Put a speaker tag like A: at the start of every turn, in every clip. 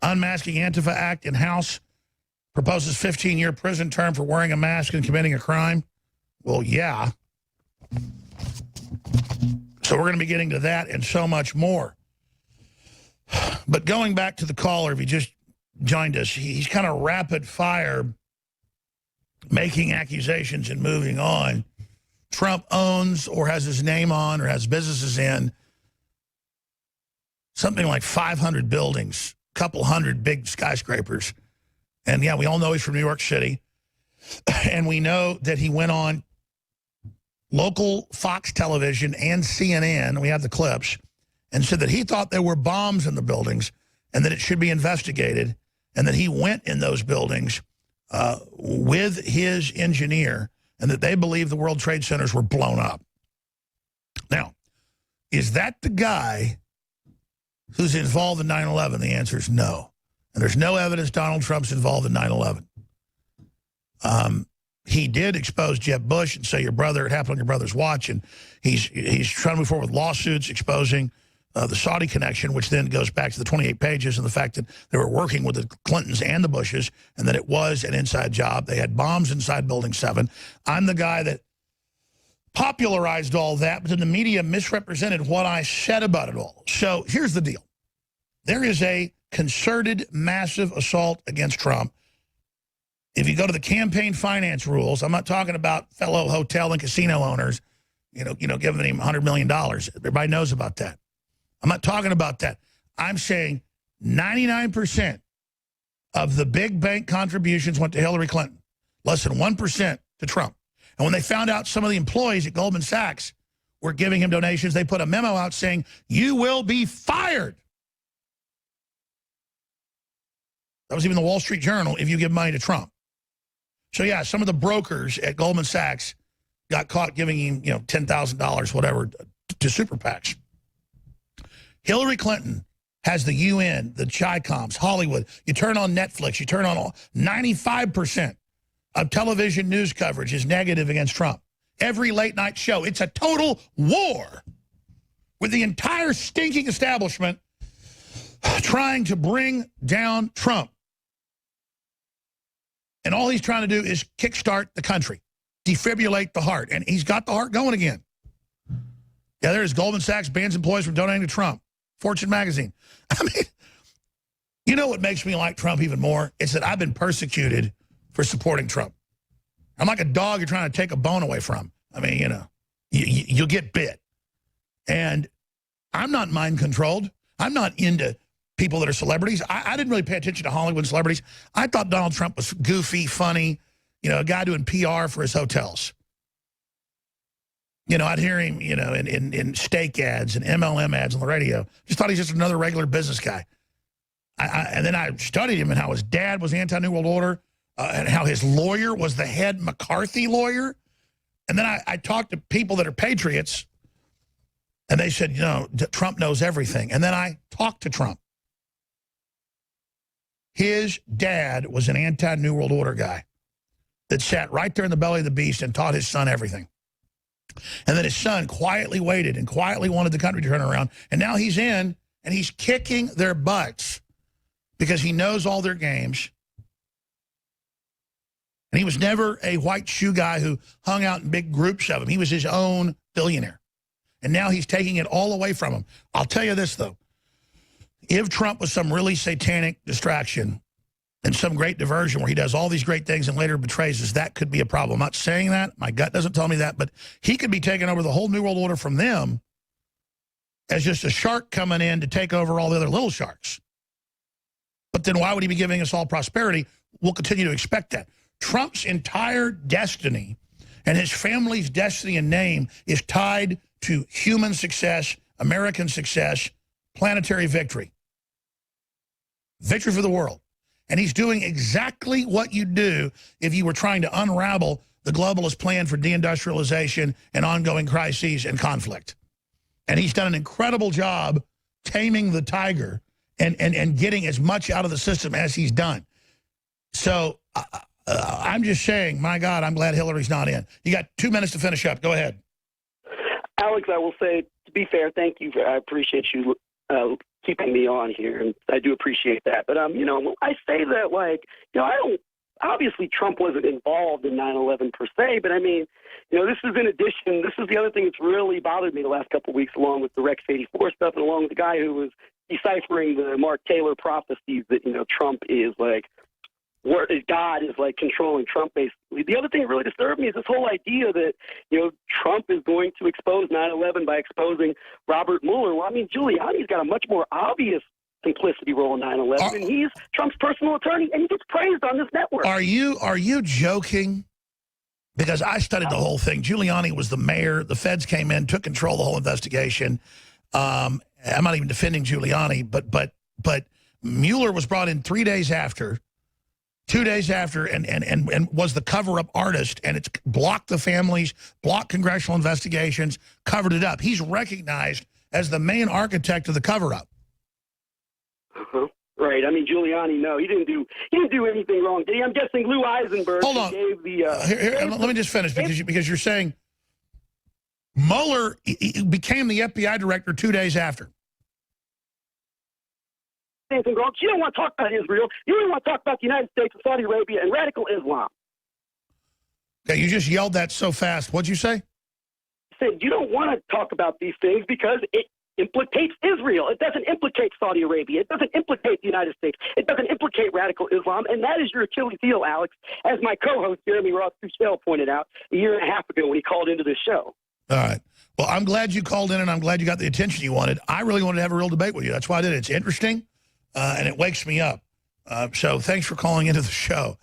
A: Unmasking Antifa Act in House proposes 15-year prison term for wearing a mask and committing a crime. Well, yeah. So we're going to be getting to that and so much more. But going back to the caller, if he just joined us, he's kind of rapid fire making accusations and moving on. Trump owns or has his name on or has businesses in something like 500 buildings, a couple hundred big skyscrapers. And yeah, we all know he's from New York City. And we know that he went on local Fox television and CNN, we have the clips, and said that he thought there were bombs in the buildings and that it should be investigated, and that he went in those buildings with his engineer, and that they believe the World Trade Centers were blown up. Now, is that the guy who's involved in 9/11? The answer is no. And there's no evidence Donald Trump's involved in 9/11. He did expose Jeb Bush and say it happened on your brother's watch, and he's trying to move forward with lawsuits exposing the Saudi connection, which then goes back to the 28 pages and the fact that they were working with the Clintons and the Bushes, and that it was an inside job. They had bombs inside Building 7. I'm the guy that popularized all that, but then the media misrepresented what I said about it all. So here's the deal. There is a concerted, massive assault against Trump. If you go to the campaign finance rules, I'm not talking about fellow hotel and casino owners, giving him $100 million. Everybody knows about that. I'm not talking about that. I'm saying 99% of the big bank contributions went to Hillary Clinton, less than 1% to Trump. And when they found out some of the employees at Goldman Sachs were giving him donations, they put a memo out saying, "You will be fired." That was even the Wall Street Journal, if you give money to Trump. So, yeah, some of the brokers at Goldman Sachs got caught giving him, $10,000, whatever, to super PACs. Hillary Clinton has the UN, the Chi-Coms, Hollywood. You turn on Netflix, you turn on all. 95% of television news coverage is negative against Trump. Every late-night show. It's a total war with the entire stinking establishment trying to bring down Trump. And all he's trying to do is kickstart the country, defibrillate the heart. And he's got the heart going again. Yeah, there's Goldman Sachs bans employees from donating to Trump. Fortune magazine. I mean, you know what makes me like Trump even more? It's that I've been persecuted for supporting Trump. I'm like a dog you're trying to take a bone away from. I mean, you'll get bit. And I'm not mind controlled. I'm not into people that are celebrities. I didn't really pay attention to Hollywood celebrities. I thought Donald Trump was goofy, funny, a guy doing PR for his hotels. I'd hear him, in steak ads and MLM ads on the radio. Just thought he's just another regular business guy. And then I studied him and how his dad was anti-New World Order and how his lawyer was the head McCarthy lawyer. And then I talked to people that are patriots, and they said, Trump knows everything. And then I talked to Trump. His dad was an anti-New World Order guy that sat right there in the belly of the beast and taught his son everything. And then his son quietly waited and quietly wanted the country to turn around. And now he's in, and he's kicking their butts because he knows all their games. And he was never a white shoe guy who hung out in big groups of them. He was his own billionaire. And now he's taking it all away from him. I'll tell you this, though. If Trump was some really satanic distraction and some great diversion where he does all these great things and later betrays us, that could be a problem. I'm not saying that. My gut doesn't tell me that. But he could be taking over the whole New World Order from them as just a shark coming in to take over all the other little sharks. But then why would he be giving us all prosperity? We'll continue to expect that. Trump's entire destiny and his family's destiny and name is tied to human success, American success, planetary victory. Victory for the world. And he's doing exactly what you do if you were trying to unravel the globalist plan for deindustrialization and ongoing crises and conflict. And he's done an incredible job taming the tiger and getting as much out of the system as he's done. So I'm just saying, my God, I'm glad Hillary's not in. You got 2 minutes to finish up. Go ahead.
B: Alex, I will say, to be fair, thank you. I appreciate you keeping me on here, and I do appreciate that. But you know, I say that like, you know, I don't. Obviously, Trump wasn't involved in 9/11 per se, but I mean, you know, this is in addition. This is the other thing that's really bothered me the last couple of weeks, along with the Rex 84 stuff, and along with the guy who was deciphering the Mark Taylor prophecies that, you know, Trump is like, God is like controlling Trump, basically. The other thing that really disturbed me is this whole idea that, you know, Trump is going to expose 9/11 by exposing Robert Mueller. Well, I mean, Giuliani's got a much more obvious complicity role in 9/11, and he's Trump's personal attorney, and he gets praised on this network.
A: Are you joking? Because I studied the whole thing. Giuliani was the mayor. The feds came in, took control of the whole investigation. I'm not even defending Giuliani, but Mueller was brought in 3 days after, 2 days after, and was the cover-up artist, and it's blocked the families, blocked congressional investigations, covered it up. He's recognized as the main architect of the cover-up.
B: Right. I mean, Giuliani, no, he didn't do anything wrong, did he? I'm guessing Lou Eisenberg gave the...
A: let me just finish, because you're saying Mueller became the FBI director 2 days after.
B: Anything wrong. You don't want to talk about Israel. You don't want to talk about the United States and Saudi Arabia and radical Islam.
A: Okay, you just yelled that so fast. What'd you say?
B: I said, you don't want to talk about these things because it implicates Israel. It doesn't implicate Saudi Arabia. It doesn't implicate the United States. It doesn't implicate radical Islam. And that is your Achilles heel, Alex, as my co-host, Jeremy Ross Tuchel, pointed out a year and a half ago when he called into this show.
A: All right. Well, I'm glad you called in, and I'm glad you got the attention you wanted. I really wanted to have a real debate with you. That's why I did it. It's interesting, and it wakes me up. So thanks for calling into the show.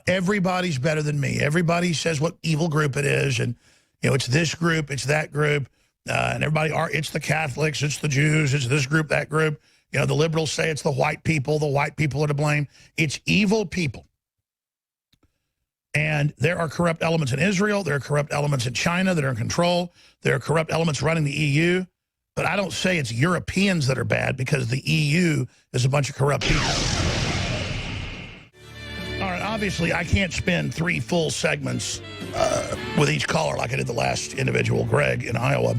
A: Everybody's better than me. Everybody says what evil group it is, and, you know, it's this group, it's that group. And everybody it's the Catholics, it's the Jews, it's this group, that group. You know, the liberals say it's the white people are to blame. It's evil people. And there are corrupt elements in Israel. There are corrupt elements in China that are in control. There are corrupt elements running the EU. But I don't say it's Europeans that are bad, because the EU is a bunch of corrupt people. All right, obviously, I can't spend 3 full segments with each caller like I did the last individual, Greg, in Iowa,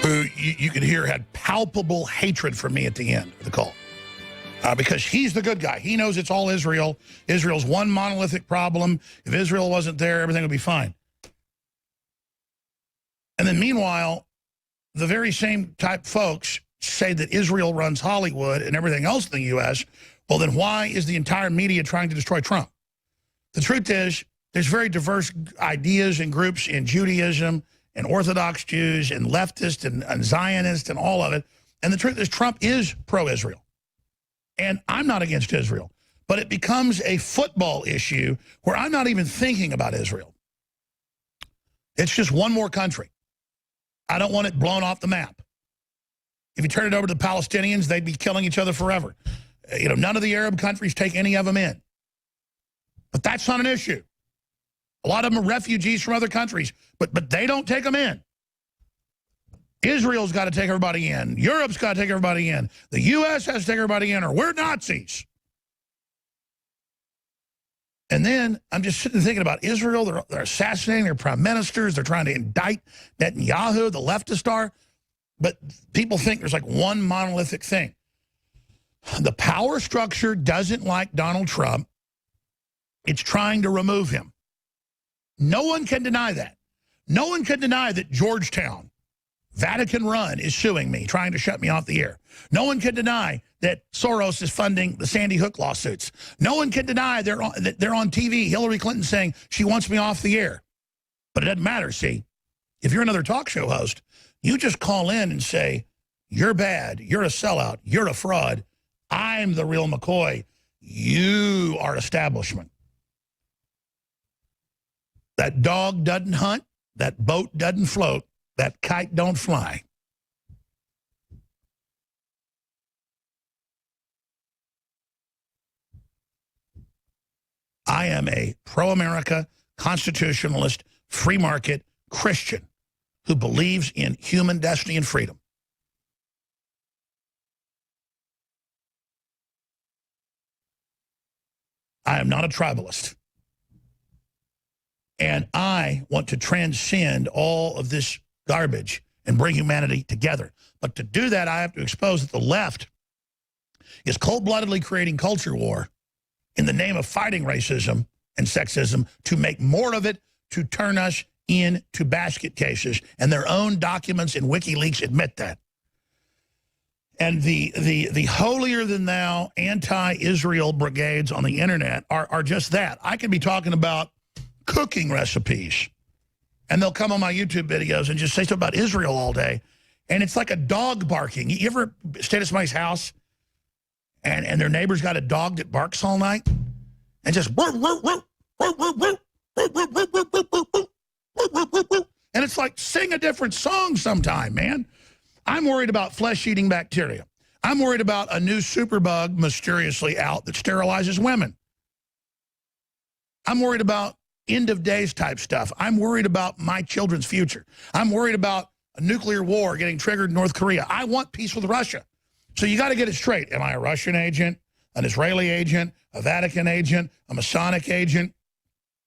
A: who you could hear had palpable hatred for me at the end of the call. Because he's the good guy. He knows it's all Israel. Israel's one monolithic problem. If Israel wasn't there, everything would be fine. And then meanwhile, the very same type folks say that Israel runs Hollywood and everything else in the U.S., well, then why is the entire media trying to destroy Trump? The truth is, there's very diverse ideas and groups in Judaism and Orthodox Jews and leftists and Zionists and all of it. And the truth is, Trump is pro-Israel. And I'm not against Israel. But it becomes a football issue where I'm not even thinking about Israel. It's just one more country. I don't want it blown off the map. If you turn it over to the Palestinians, they'd be killing each other forever. You know, none of the Arab countries take any of them in. But that's not an issue. A lot of them are refugees from other countries, but they don't take them in. Israel's got to take everybody in. Europe's got to take everybody in. The U.S. has to take everybody in, or we're Nazis. And then I'm just sitting thinking about Israel. They're assassinating their prime ministers. They're trying to indict Netanyahu, the leftist are. But people think there's like one monolithic thing. The power structure doesn't like Donald Trump. It's trying to remove him. No one can deny that. No one can deny that Georgetown, Vatican Run, is suing me, trying to shut me off the air. No one can deny that Soros is funding the Sandy Hook lawsuits. No one can deny that they're on TV, Hillary Clinton saying she wants me off the air. But it doesn't matter, see. If you're another talk show host, you just call in and say, you're bad, you're a sellout, you're a fraud, I'm the real McCoy, you are establishment. That dog doesn't hunt, that boat doesn't float, that kite don't fly. I am a pro-America, constitutionalist, free market Christian who believes in human destiny and freedom. I am not a tribalist. And I want to transcend all of this garbage and bring humanity together. But to do that, I have to expose that the left is cold-bloodedly creating culture war in the name of fighting racism and sexism to make more of it, to turn us into basket cases. And their own documents in WikiLeaks admit that. And the holier-than-thou anti-Israel brigades on the internet are just that. I could be talking about cooking recipes, and they'll come on my YouTube videos and just say stuff about Israel all day. And it's like a dog barking. You ever stayed at somebody's house and their neighbor's got a dog that barks all night? And just... And it's like, sing a different song sometime, man. I'm worried about flesh-eating bacteria. I'm worried about a new superbug mysteriously out that sterilizes women. I'm worried about end-of-days type stuff. I'm worried about my children's future. I'm worried about a nuclear war getting triggered in North Korea. I want peace with Russia. So you got to get it straight. Am I a Russian agent, an Israeli agent, a Vatican agent, a Masonic agent?